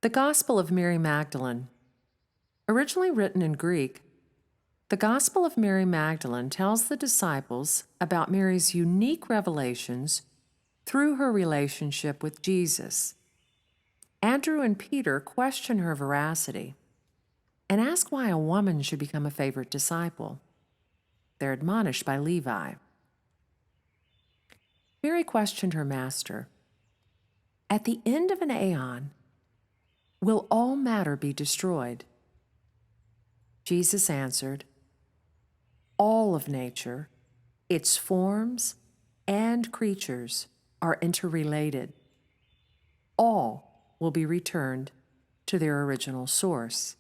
The Gospel of Mary Magdalene. Originally written in Greek, the Gospel of Mary Magdalene tells the disciples about Mary's unique revelations through her relationship with Jesus. Andrew and Peter question her veracity and ask why a woman should become a favorite disciple. They're admonished by Levi. Mary questioned her master, "At the end of an aeon, will all matter be destroyed?" Jesus answered, "All of nature, its forms and creatures are interrelated. All will be returned to their original source.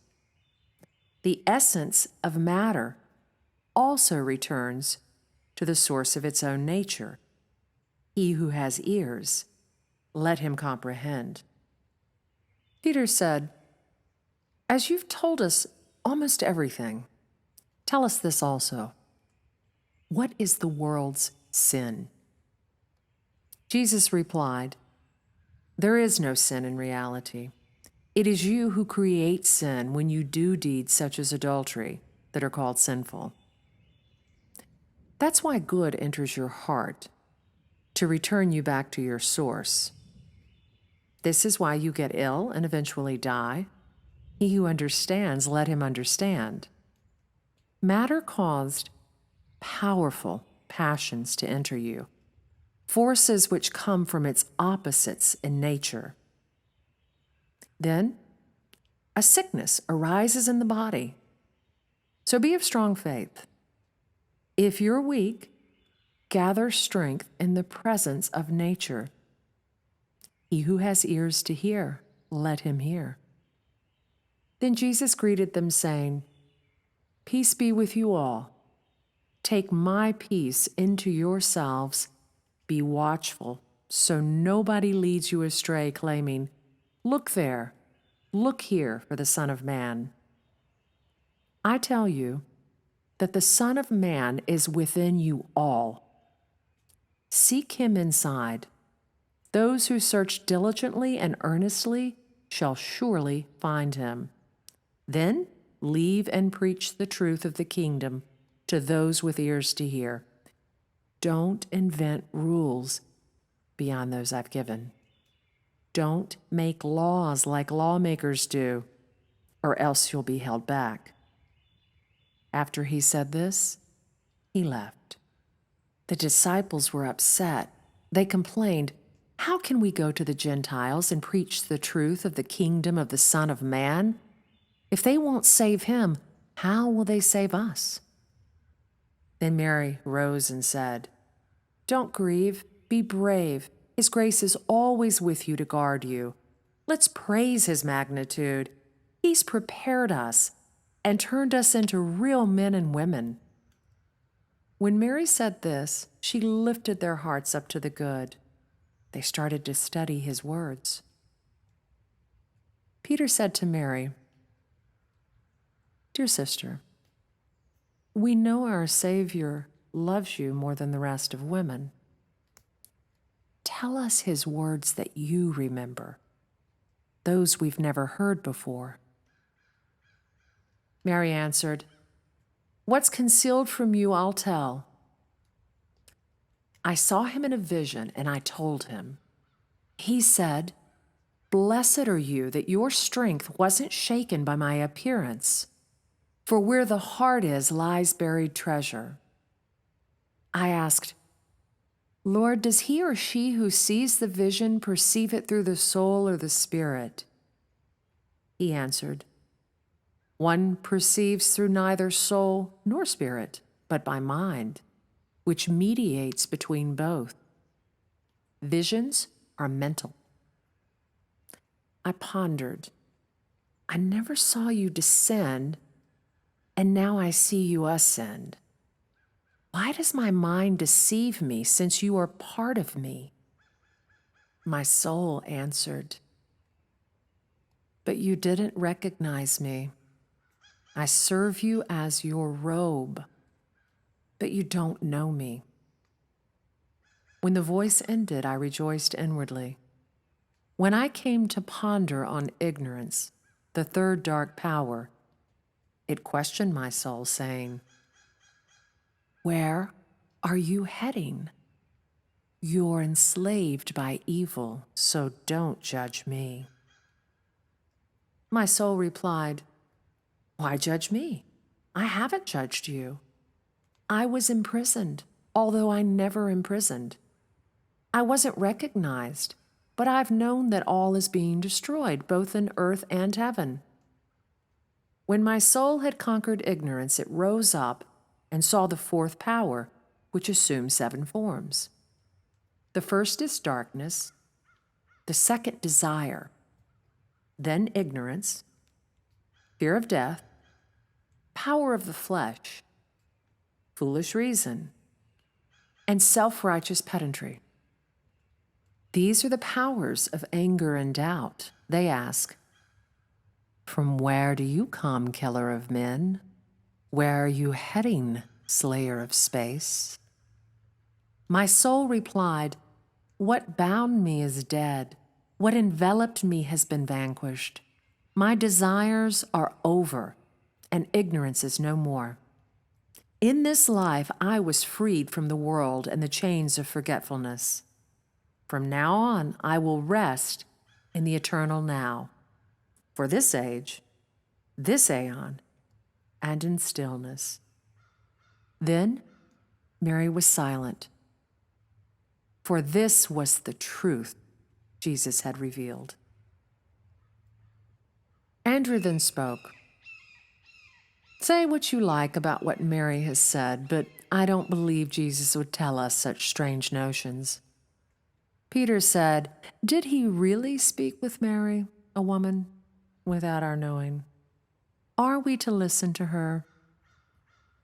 The essence of matter also returns to the source of its own nature. He who has ears, let him comprehend." Peter said, "As you've told us almost everything, tell us this also. What is the world's sin?" Jesus replied, "There is no sin in reality. It is you who create sin when you do deeds such as adultery that are called sinful. That's why good enters your heart, to return you back to your source. This is why you get ill and eventually die. He who understands, let him understand. Matter caused powerful passions to enter you, forces which come from its opposites in nature. Then a sickness arises in the body. So be of strong faith. If you're weak, gather strength in the presence of nature. He who has ears to hear, let him hear." Then Jesus greeted them, saying, "Peace be with you all. Take my peace into yourselves. Be watchful, so nobody leads you astray, claiming, 'Look there, look here for the Son of Man.' I tell you that the Son of Man is within you all. Seek him inside. Those who search diligently and earnestly shall surely find him. Then leave and preach the truth of the kingdom to those with ears to hear. Don't invent rules beyond those I've given. Don't make laws like lawmakers do, or else you'll be held back." After he said this, he left. The disciples were upset. They complained, "How can we go to the Gentiles and preach the truth of the kingdom of the Son of Man? If they won't save him, how will they save us?" Then Mary rose and said, "Don't grieve, be brave. His grace is always with you to guard you. Let's praise his magnitude. He's prepared us and turned us into real men and women." When Mary said this, she lifted their hearts up to the good. They started to study his words. Peter said to Mary, "Dear sister, we know our Savior loves you more than the rest of women. Tell us his words that you remember, those we've never heard before." Mary answered, "What's concealed from you, I'll tell. I saw him in a vision, and I told him. He said, 'Blessed are you that your strength wasn't shaken by my appearance, for where the heart is lies buried treasure.' I asked, 'Lord, does he or she who sees the vision perceive it through the soul or the spirit?' He answered, 'One perceives through neither soul nor spirit, but by mind, which mediates between both. Visions are mental.' I pondered. I never saw you descend, and now I see you ascend. Why does my mind deceive me, since you are part of me?" My soul answered, "But you didn't recognize me. I serve you as your robe, but you don't know me." When the voice ended, I rejoiced inwardly. When I came to ponder on ignorance, the third dark power, it questioned my soul, saying, "Where are you heading? You're enslaved by evil, so don't judge me." My soul replied, "Why judge me? I haven't judged you. I was imprisoned, although I never imprisoned. I wasn't recognized, but I've known that all is being destroyed, both in earth and heaven." When my soul had conquered ignorance, it rose up and saw the fourth power, which assumes 7 forms. The first is darkness, the second desire, then ignorance, fear of death, power of the flesh, foolish reason, and self-righteous pedantry. These are the powers of anger and doubt. They ask, "From where do you come, killer of men? Where are you heading, slayer of space?" My soul replied, "What bound me is dead. What enveloped me has been vanquished. My desires are over, and ignorance is no more. In this life, I was freed from the world and the chains of forgetfulness. From now on, I will rest in the eternal now, for this age, this aeon, and in stillness." Then Mary was silent, for this was the truth Jesus had revealed. Andrew then spoke. "Say what you like about what Mary has said, but I don't believe Jesus would tell us such strange notions." Peter said, "Did he really speak with Mary, a woman, without our knowing? Are we to listen to her?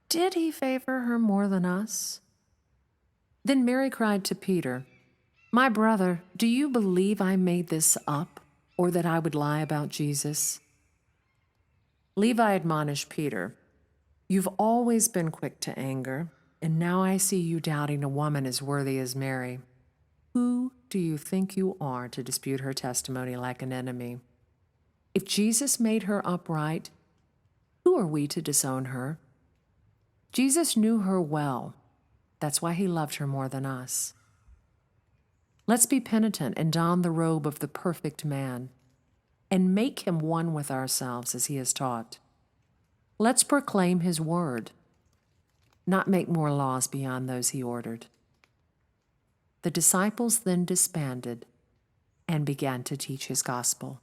Did he favor her more than us?" Then Mary cried to Peter, "My brother, do you believe I made this up, or that I would lie about Jesus?" Levi admonished Peter, "You've always been quick to anger, and now I see you doubting a woman as worthy as Mary. Who do you think you are to dispute her testimony like an enemy? If Jesus made her upright, who are we to disown her? Jesus knew her well. That's why he loved her more than us. Let's be penitent and don the robe of the perfect man, and make him one with ourselves as he has taught. Let's proclaim his word, not make more laws beyond those he ordered." The disciples then disbanded and began to teach his gospel.